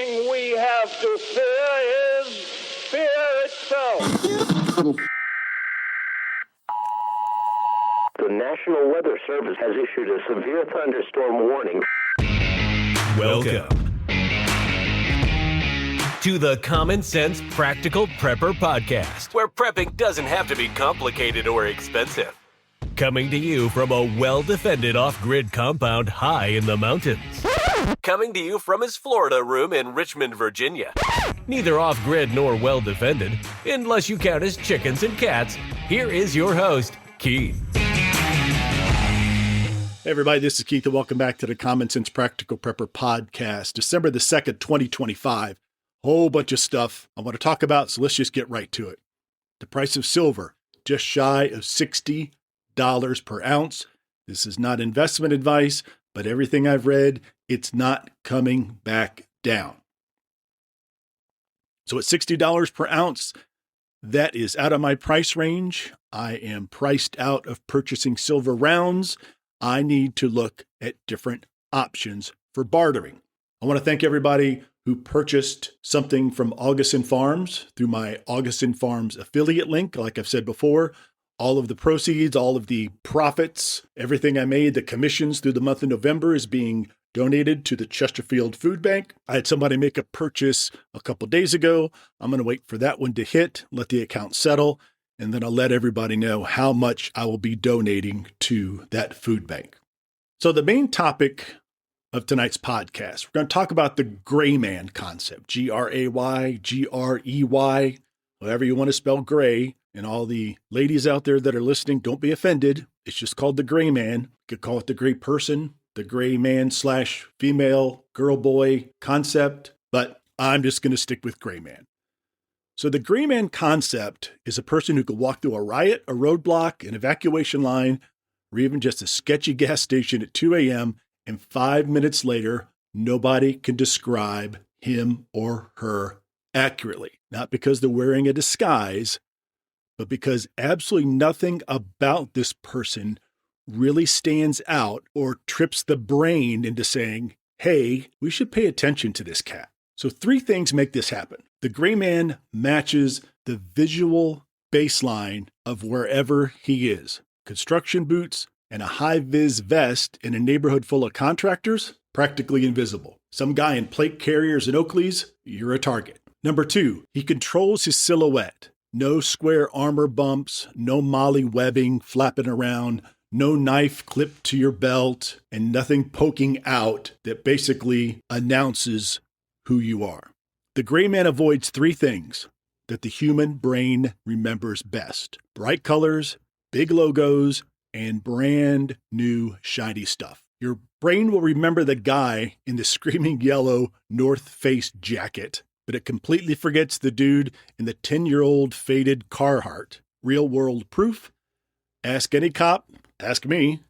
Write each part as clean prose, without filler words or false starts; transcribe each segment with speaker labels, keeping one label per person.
Speaker 1: thing we have to fear is fear itself.
Speaker 2: The National Weather Service has issued a severe thunderstorm warning.
Speaker 3: Welcome to the Common Sense Practical Prepper Podcast, where prepping doesn't have to be complicated or expensive. Coming to you from a well-defended off-grid compound high in the mountains. Coming to you from his Florida room in Richmond, Virginia. Neither off-grid nor well-defended, unless you count his chickens and cats. Here is your host, Keith.
Speaker 4: Hey everybody, this is Keith and welcome back to the Common Sense Practical Prepper Podcast. December the 2nd, 2025. Whole bunch of stuff I want to talk about, so let's just get right to it. The price of silver, just shy of $60 per ounce. This is not investment advice, but everything I've read, it's not coming back down. So at $60 per ounce, that is out of my price range. I am priced out of purchasing silver rounds. I need to look at different options for bartering. I want to thank everybody who purchased something from Augustin Farms through my Augustin Farms affiliate link. Like I've said before, all of the proceeds, all of the profits, everything I made, the commissions through the month of November is being donated to the Chesterfield Food Bank. I had somebody make a purchase a couple days ago. I'm going to wait for that one to hit, let the account settle, and then I'll let everybody know how much I will be donating to that food bank. So the main topic of tonight's podcast, we're going to talk about the gray man concept, G-R-A-Y, G-R-E-Y, however you want to spell gray. And all the ladies out there that are listening, don't be offended. It's just called the gray man. You could call it the gray person, the gray man / female, girl, boy concept, but I'm just going to stick with gray man. So the gray man concept is a person who could walk through a riot, a roadblock, an evacuation line, or even just a sketchy gas station at 2 a.m., and 5 minutes later, nobody can describe him or her accurately. Not because they're wearing a disguise, but because absolutely nothing about this person really stands out or trips the brain into saying, hey, we should pay attention to this cat. So 3 things make this happen. The gray man matches the visual baseline of wherever he is. Construction boots and a high-vis vest in a neighborhood full of contractors, practically invisible. Some guy in plate carriers and Oakleys, you're a target. Number 2, he controls his silhouette. No square armor bumps, no molly webbing flapping around, no knife clipped to your belt, and nothing poking out that basically announces who you are. The gray man avoids 3 things that the human brain remembers best: bright colors, big logos, and brand new shiny stuff. Your brain will remember the guy in the screaming yellow North Face jacket, but it completely forgets the dude in the 10-year-old faded Carhartt. Real world proof? Ask any cop, ask me,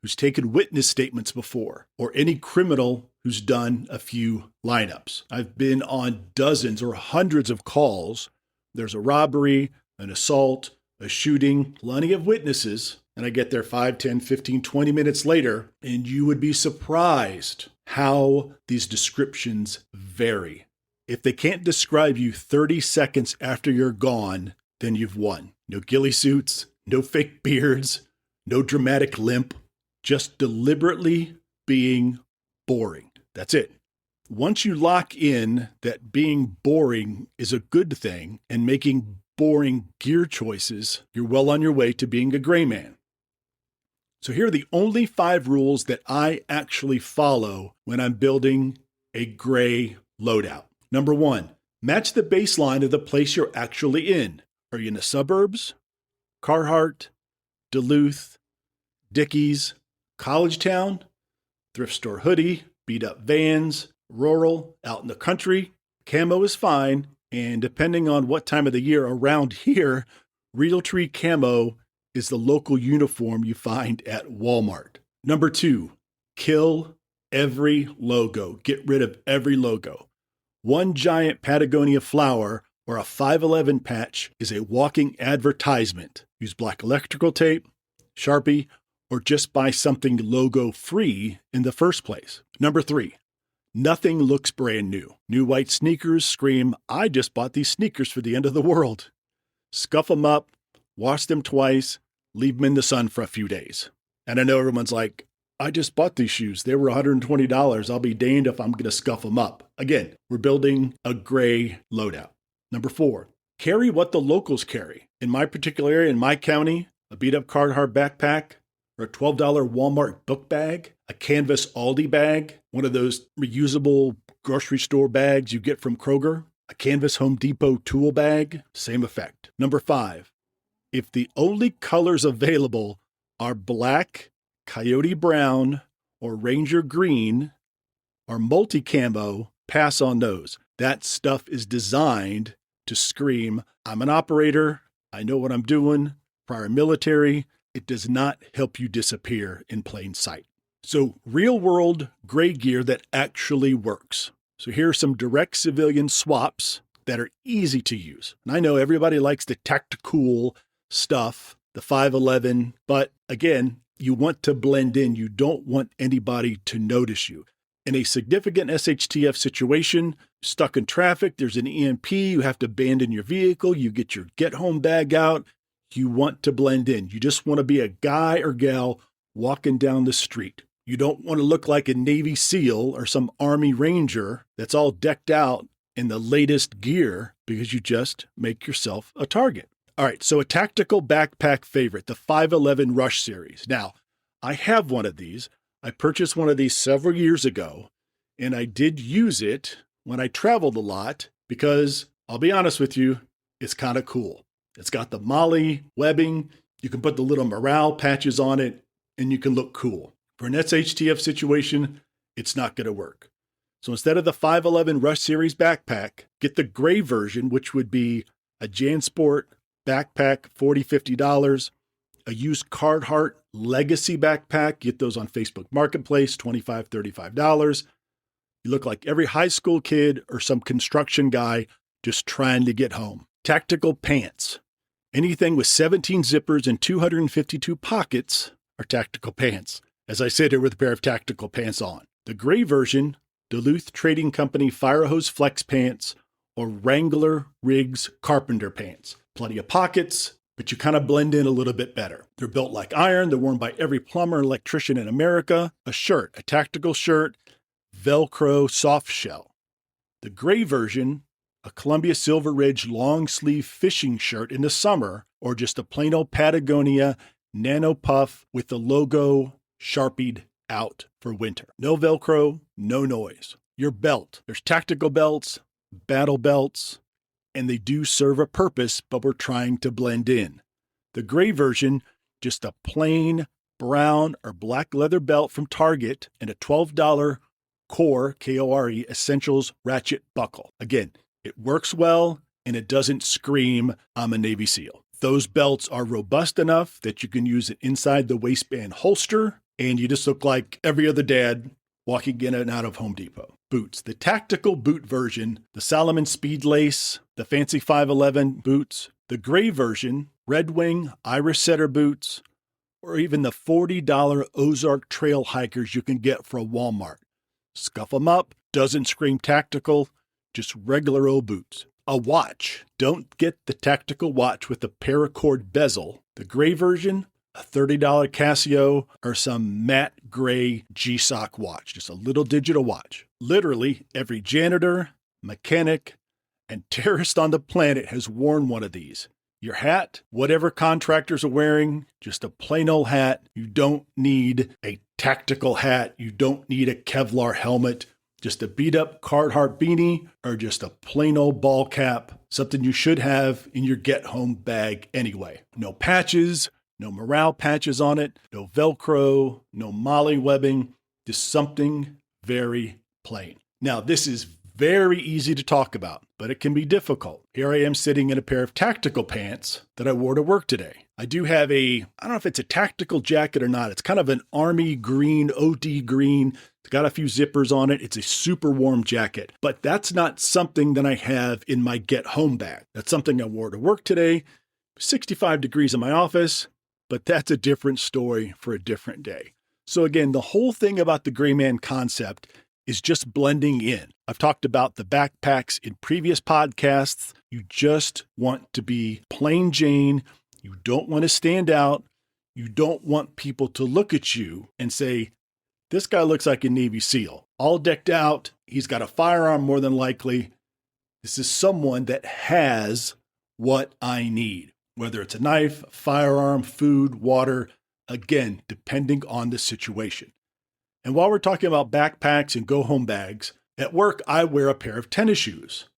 Speaker 4: who's taken witness statements before, or any criminal who's done a few lineups. I've been on dozens or hundreds of calls. There's a robbery, an assault, a shooting, plenty of witnesses, and I get there 5, 10, 15, 20 minutes later, and you would be surprised how these descriptions vary. If they can't describe you 30 seconds after you're gone, then you've won. No ghillie suits, no fake beards, no dramatic limp, just deliberately being boring. That's it. Once you lock in that being boring is a good thing and making boring gear choices, you're well on your way to being a gray man. So here are the only 5 rules that I actually follow when I'm building a gray loadout. Number 1, match the baseline of the place you're actually in. Are you in the suburbs? Carhartt, Duluth, Dickies, college town, thrift store hoodie, beat up Vans, rural, out in the country? Camo is fine, and depending on what time of the year around here, Realtree camo is the local uniform you find at Walmart. Number 2, kill every logo. Get rid of every logo. One giant Patagonia flower or a 511 patch is a walking advertisement. Use black electrical tape, Sharpie, or just buy something logo-free in the first place. Number 3, Nothing looks brand new. New white sneakers scream, I just bought these sneakers for the end of the world. Scuff them up, wash them twice, leave them in the sun for a few days. And I know everyone's like, I just bought these shoes. They were $120. I'll be damned if I'm going to scuff them up. Again, we're building a gray loadout. Number 4, carry what the locals carry. In my particular area, in my county, a beat-up Carhartt backpack, or a $12 Walmart book bag, a canvas Aldi bag, one of those reusable grocery store bags you get from Kroger, a canvas Home Depot tool bag, same effect. Number 5, if the only colors available are black, coyote brown, or ranger green, or multi-camo, pass on those. That stuff is designed to scream, I'm an operator, I know what I'm doing, prior military. It does not help you disappear in plain sight. So real-world gray gear that actually works. So here are some direct civilian swaps that are easy to use. And I know everybody likes the tactical stuff, the 511, but again, you want to blend in. You don't want anybody to notice you. In a significant SHTF situation, stuck in traffic, there's an EMP, you have to abandon your vehicle, you get your get-home bag out, you want to blend in. You just want to be a guy or gal walking down the street. You don't want to look like a Navy SEAL or some Army Ranger that's all decked out in the latest gear because you just make yourself a target. All right, so a tactical backpack favorite, the 511 Rush series. Now, I have one of these. I purchased one of these several years ago, and I did use it when I traveled a lot because, I'll be honest with you, it's kind of cool. It's got the Molly webbing. You can put the little morale patches on it, and you can look cool. For an SHTF situation, it's not going to work. So instead of the 511 Rush Series backpack, get the gray version, which would be a JanSport backpack, $40, $50. A used Carhartt Legacy backpack, get those on Facebook Marketplace, $25, $35. You look like every high school kid or some construction guy just trying to get home. Tactical pants. Anything with 17 zippers and 252 pockets are tactical pants. As I sit here with a pair of tactical pants on. The gray version, Duluth Trading Company Fire Hose Flex Pants or Wrangler Riggs Carpenter Pants. Plenty of pockets, but you kind of blend in a little bit better. They're built like iron. They're worn by every plumber and electrician in America. A shirt, a tactical shirt, Velcro soft shell. The gray version, a Columbia Silver Ridge long sleeve fishing shirt in the summer, or just a plain old Patagonia nano puff with the logo Sharpied out for winter. No Velcro, no noise. Your belt. There's tactical belts, battle belts, and they do serve a purpose, but we're trying to blend in. The gray version, just a plain brown or black leather belt from Target and a $12 Core, K-O-R-E, Essentials ratchet buckle. Again, it works well and it doesn't scream, I'm a Navy SEAL. Those belts are robust enough that you can use it inside the waistband holster, and you just look like every other dad walking in and out of Home Depot. Boots. The tactical boot version, the Salomon Speed Lace, the fancy 511 boots, the gray version, Red Wing, Iris Setter boots, or even the $40 Ozark Trail Hikers you can get for a Walmart. Scuff them up, doesn't scream tactical, just regular old boots. A watch. Don't get the tactical watch with the paracord bezel. The gray version, a $30 Casio or some matte gray G-Shock watch. Just a little digital watch. Literally, every janitor, mechanic, and terrorist on the planet has worn one of these. Your hat, whatever contractors are wearing, just a plain old hat. You don't need a tactical hat. You don't need a Kevlar helmet. Just a beat-up Carhartt beanie or just a plain old ball cap. Something you should have in your get-home bag anyway. No patches, no morale patches on it, no Velcro, no Molly webbing. Just something very plain. Now, this is very easy to talk about, but it can be difficult. Here I am sitting in a pair of tactical pants that I wore to work today. I do have I don't know if it's a tactical jacket or not. It's kind of an army green, OD green. It's got a few zippers on it. It's a super warm jacket, but that's not something that I have in my get home bag. That's something I wore to work today. 65 degrees in my office, but that's a different story for a different day. So again, the whole thing about the gray man concept is just blending in. I've talked about the backpacks in previous podcasts. You just want to be plain Jane. You don't want to stand out. You don't want people to look at you and say, this guy looks like a Navy SEAL. All decked out. He's got a firearm more than likely. This is someone that has what I need, whether it's a knife, a firearm, food, water, again, depending on the situation. And while we're talking about backpacks and go-home bags, at work I wear a pair of tennis shoes.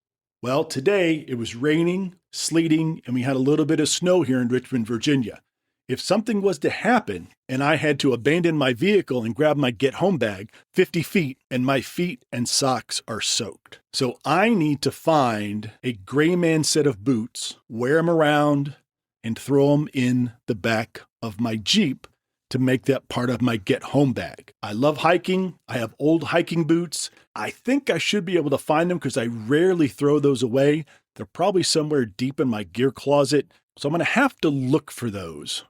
Speaker 4: Well, today it was raining, sleeting, and we had a little bit of snow here in Richmond, Virginia. If something was to happen and I had to abandon my vehicle and grab my get-home bag 50 feet and my feet and socks are soaked. So I need to find a gray man set of boots, wear them around, and throw them in the back of my Jeep to make that part of my get-home bag. I love hiking. I have old hiking boots. I think I should be able to find them because I rarely throw those away. They're probably somewhere deep in my gear closet. So I'm going to have to look for those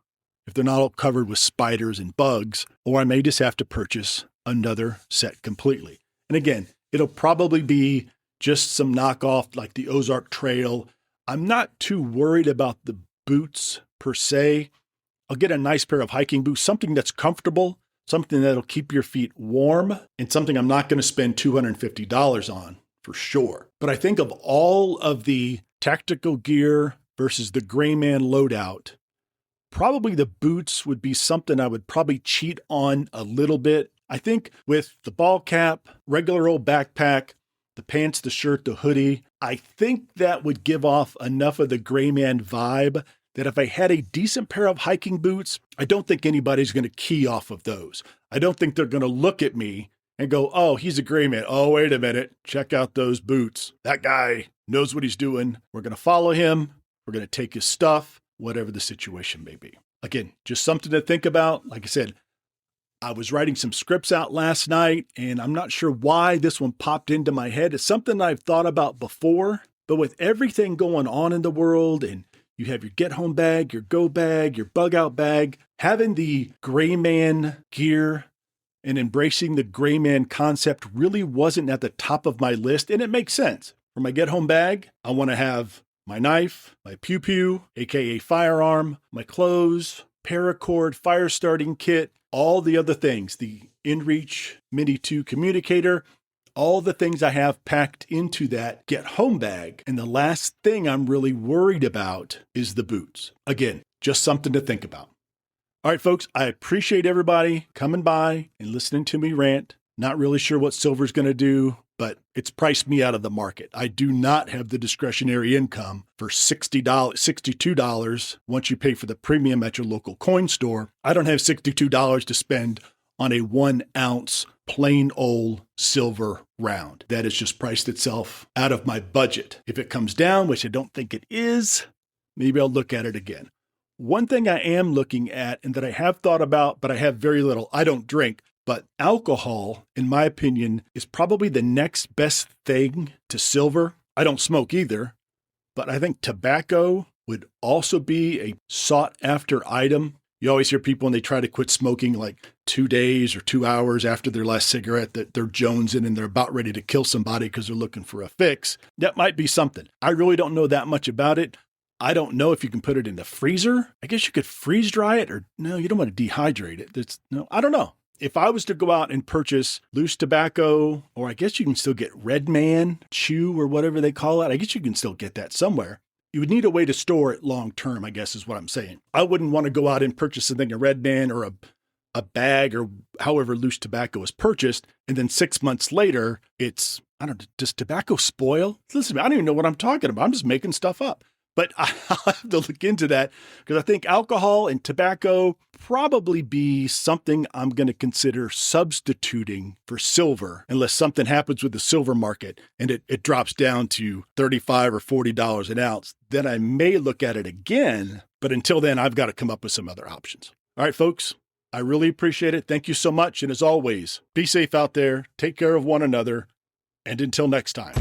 Speaker 4: if they're not all covered with spiders and bugs, or I may just have to purchase another set completely. And again, it'll probably be just some knockoff like the Ozark Trail. I'm not too worried about the boots per se. I'll get a nice pair of hiking boots, something that's comfortable, something that'll keep your feet warm, and something I'm not going to spend $250 on for sure. But I think of all of the tactical gear versus the gray man loadout, probably the boots would be something I would probably cheat on a little bit. I think with the ball cap, regular old backpack, the pants, the shirt, the hoodie, I think that would give off enough of the gray man vibe that if I had a decent pair of hiking boots, I don't think anybody's going to key off of those. I don't think they're going to look at me and go, oh, he's a gray man. Oh, wait a minute. Check out those boots. That guy knows what he's doing. We're going to follow him. We're going to take his stuff, whatever the situation may be. Again, just something to think about. Like I said, I was writing some scripts out last night, and I'm not sure why this one popped into my head. It's something I've thought about before, but with everything going on in the world, and you have your get-home bag, your go bag, your bug-out bag, having the gray man gear and embracing the gray man concept really wasn't at the top of my list, and it makes sense. For my get-home bag, I want to have my knife, my pew-pew, aka firearm, my clothes, paracord, fire starting kit, all the other things, the InReach Mini 2 communicator, all the things I have packed into that get home bag. And the last thing I'm really worried about is the boots. Again, just something to think about. All right, folks, I appreciate everybody coming by and listening to me rant. Not really sure what silver's going to do, but it's priced me out of the market. I do not have the discretionary income for $60, $62 once you pay for the premium at your local coin store. I don't have $62 to spend on a 1 ounce plain old silver round. That has just priced itself out of my budget. If it comes down, which I don't think it is, maybe I'll look at it again. One thing I am looking at and that I have thought about, but I have very little, I don't drink, but alcohol, in my opinion, is probably the next best thing to silver. I don't smoke either, but I think tobacco would also be a sought after item. You always hear people when they try to quit smoking like 2 days or 2 hours after their last cigarette that they're jonesing and they're about ready to kill somebody because they're looking for a fix. That might be something. I really don't know that much about it. I don't know if you can put it in the freezer. I guess you could freeze dry it, or no, you don't want to dehydrate it. I don't know. If I was to go out and purchase loose tobacco, or I guess you can still get Red Man chew or whatever they call it. I guess you can still get that somewhere. You would need a way to store it long term, I guess is what I'm saying. I wouldn't want to go out and purchase something, a Red Man or a bag or however loose tobacco is purchased, and then 6 months later, it's, I don't know, does tobacco spoil? Listen, I don't even know what I'm talking about. I'm just making stuff up. But I'll have to look into that because I think alcohol and tobacco probably be something I'm going to consider substituting for silver unless something happens with the silver market and it drops down to $35 or $40 an ounce. Then I may look at it again. But until then, I've got to come up with some other options. All right, folks, I really appreciate it. Thank you so much. And as always, be safe out there. Take care of one another. And until next time.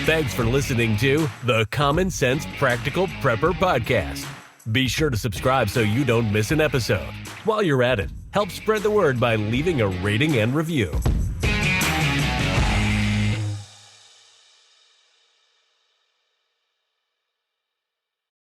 Speaker 3: Thanks for listening to the Common Sense Practical Prepper Podcast. Be sure to subscribe so you don't miss an episode. While you're at it, help spread the word by leaving a rating and review.